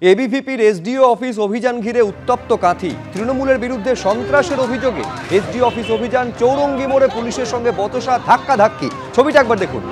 এবিভিপির SDO office অভিযান ঘিরে উত্তপ্ত কাঁথি। তৃণমূলের বিরুদ্ধে সন্ত্রাসের অভিযোগে এসডিও অফিস অভিযান, চৌরঙ্গি মোড়ে পুলিশের সঙ্গে বচসা, ধাক্কাধাক্কি। ছবিটা একবার দেখুন।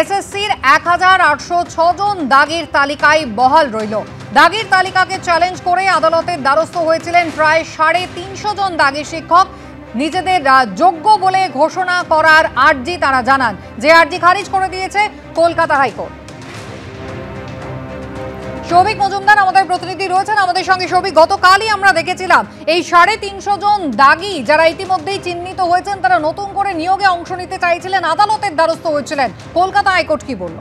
এসএসসির 1806 জন দাগির তালিকায় বহাল রইল। দাগির তালিকাকে চ্যালেঞ্জ করে আদালতের দ্বারস্থ হয়েছিলেন প্রায় 350 জন দাগি শিক্ষক। নিজেদের যোগ্য বলে ঘোষণা করার আর্জি তারা জানান, যে আর্জি খারিজ করে দিয়েছে কলকাতা হাইকোর্ট। সৌভিক মজুমদার আমাদের প্রতিনিধি রয়েছেন আমাদের সঙ্গে। সৌভিক, গতকালই আমরা দেখেছিলাম এই 350 জন দাগি যারা ইতিমধ্যেই চিহ্নিত হয়েছেন, তারা নতুন করে নিয়োগে অংশ নিতে চাইছিলেন, আদালতের দ্বারস্থ হয়েছিলেন। কলকাতা হাইকোর্ট কি বলল?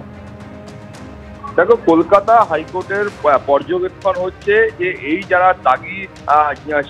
দেখো, কলকাতা হাইকোর্টের পর্যবেক্ষণ হচ্ছে যে এই যারা দাগি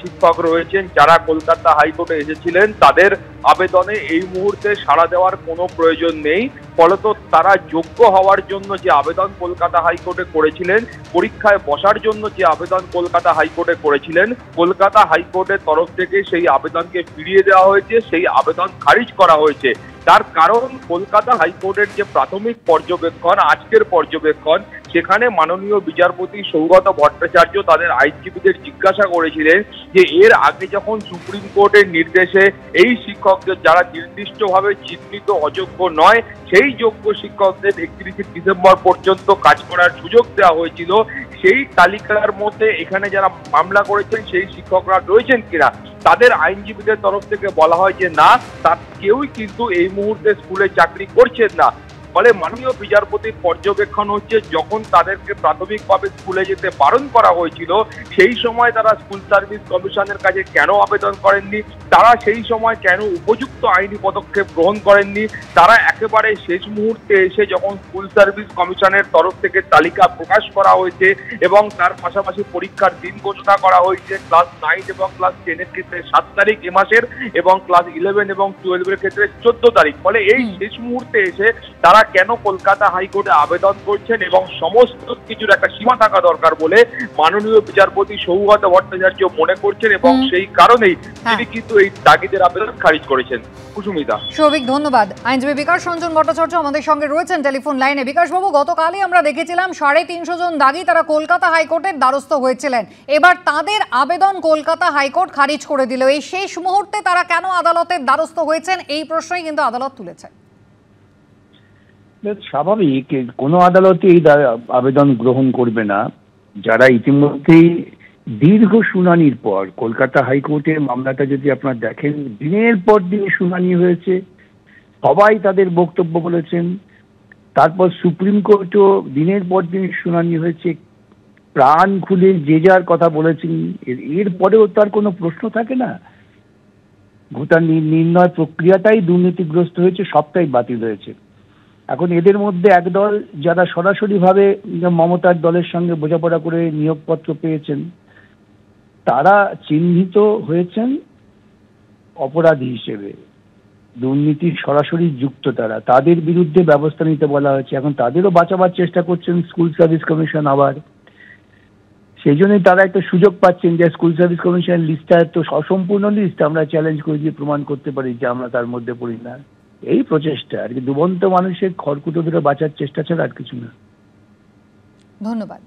শিক্ষক রয়েছেন, যারা কলকাতা হাইকোর্টে এসেছিলেন, তাদের আবেদনে এই মুহূর্তে সাড়া দেওয়ার কোনো প্রয়োজন নেই। ফলত তারা যোগ্য হওয়ার জন্য যে আবেদন কলকাতা হাইকোর্টে করেছিলেন, পরীক্ষায় বসার জন্য যে আবেদন কলকাতা হাইকোর্টে করেছিলেন, কলকাতা হাইকোর্টের তরফ থেকে সেই আবেদনকে ফিরিয়ে দেওয়া হয়েছে, সেই আবেদন খারিজ করা হয়েছে। তার কারণ, কলকাতা হাইকোর্টের যে প্রাথমিক পর্যবেক্ষণ, আজকের পর্যবেক্ষণ, সেখানে মাননীয় বিচারপতি সৌগত ভট্টাচার্য তাদের আইনজীবীদের জিজ্ঞাসা করেছিলেন যে এর আগে যখন সুপ্রিম কোর্টের নির্দেশে এই শিক্ষকদের যারা নির্দিষ্টভাবে চিহ্নিত অযোগ্য নয়, সেই যোগ্য শিক্ষকদের 31 ডিসেম্বর পর্যন্ত কাজ করার সুযোগ দেওয়া হয়েছিল, সেই তালিকার মধ্যে এখানে যারা মামলা করেছেন সেই শিক্ষকরা রয়েছেন কিনা। তাদের আইনজীবীদের তরফ থেকে বলা হয় যে না, তার কেউই কিন্তু এই মুহূর্তে স্কুলে চাকরি করছেন না। ফলে মাননীয় বিচারপতির পর্যবেক্ষণ হচ্ছে, যখন তাদেরকে প্রাথমিকভাবে স্কুলে যেতে বারণ করা হয়েছিল, সেই সময় তারা স্কুল সার্ভিস কমিশনের কাছে কেন আবেদন করেননি, তারা সেই সময় কেন উপযুক্ত আইনি পদক্ষেপ গ্রহণ করেননি। তারা একেবারে শেষ মুহূর্তে এসে যখন স্কুল সার্ভিস কমিশনের তরফ থেকে তালিকা প্রকাশ করা হয়েছে এবং তার পাশাপাশি পরীক্ষার দিন ঘোষণা করা হয়েছে, ক্লাস 9 এবং ক্লাস 10 ক্ষেত্রে 7 তারিখ এ মাসের, এবং ক্লাস 11 এবং 12 ক্ষেত্রে 14 তারিখ। ফলে এই শেষ মুহূর্তে এসে তারা কেন কলকাতা হাইকোর্টে আবেদন করছেন এবং সমস্ত কিছুর একটা সীমা থাকা দরকার বলে মাননীয় বিচারপতি সৌগত ভট্টাচার্য মনে করছেন, এবং সেই কারণেই তিনি কিন্তু এই দাগিদের আবেদন খারিজ করেছেন। কুসুমিতা। সৌভিক, ধন্যবাদ। আইনজীবী বিকাশ রঞ্জন ভট্টাচার্য আমাদের সঙ্গে রয়েছেন টেলিফোন লাইনে। বিকাশবাবু, গতকালই আমরা দেখেছিলাম 350 জন দাগি তারা কলকাতা হাইকোর্টের দ্বারস্থ হয়েছিলেন। এবার তাদের আবেদন কলকাতা হাইকোর্ট খারিজ করে দিল। এই শেষ মুহূর্তে তারা কেন আদালতের দ্বারস্থ হয়েছেন, এই প্রশ্নই কিন্তু আদালত তুলেছে। স্বাভাবিক, কোনো আদালতে এই আবেদন গ্রহণ করবে না যারা ইতিমধ্যেই দীর্ঘ শুনানির পর, কলকাতা হাইকোর্টের মামলাটা যদি আপনারা দেখেন, দিনের পর দিন শুনানি হয়েছে, সবাই তাদের বক্তব্য বলেছেন। তারপর সুপ্রিম কোর্টও দিনের পর দিন শুনানি হয়েছে, প্রাণ খুলে যে যার কথা বলেছেন। এরপরেও তার কোনো প্রশ্ন থাকে না। ভোটার নির্ণয় প্রক্রিয়াটাই দুর্নীতিগ্রস্ত হয়েছে, সবটাই বাতিল হয়েছে। এখন এদের মধ্যে একদল যারা সরাসরিভাবে মমতার দলের সঙ্গে বোঝাপড়া করে নিয়োগপত্র পেয়েছেন, তারা চিহ্নিত হয়েছেন অপরাধী হিসেবে, দুর্নীতির সরাসরি যুক্ত তারা, তাদের বিরুদ্ধে ব্যবস্থা নিতে বলা হয়েছে। এখন তাদেরও বাঁচাবার চেষ্টা করছেন স্কুল সার্ভিস কমিশন। আবার সেই জন্যই তারা একটা সুযোগ পাচ্ছেন যে স্কুল সার্ভিস কমিশনের লিস্টটা তো অসম্পূর্ণ লিস্ট, আমরা চ্যালেঞ্জ করে দিয়ে প্রমাণ করতে পারি যে আমরা তার মধ্যে পড়ি না। এই প্রচেষ্টা আর কি, দুবন্ত মানুষের খড়কুটো ধরে বাঁচার চেষ্টা ছাড়া আর কিছু না। ধন্যবাদ।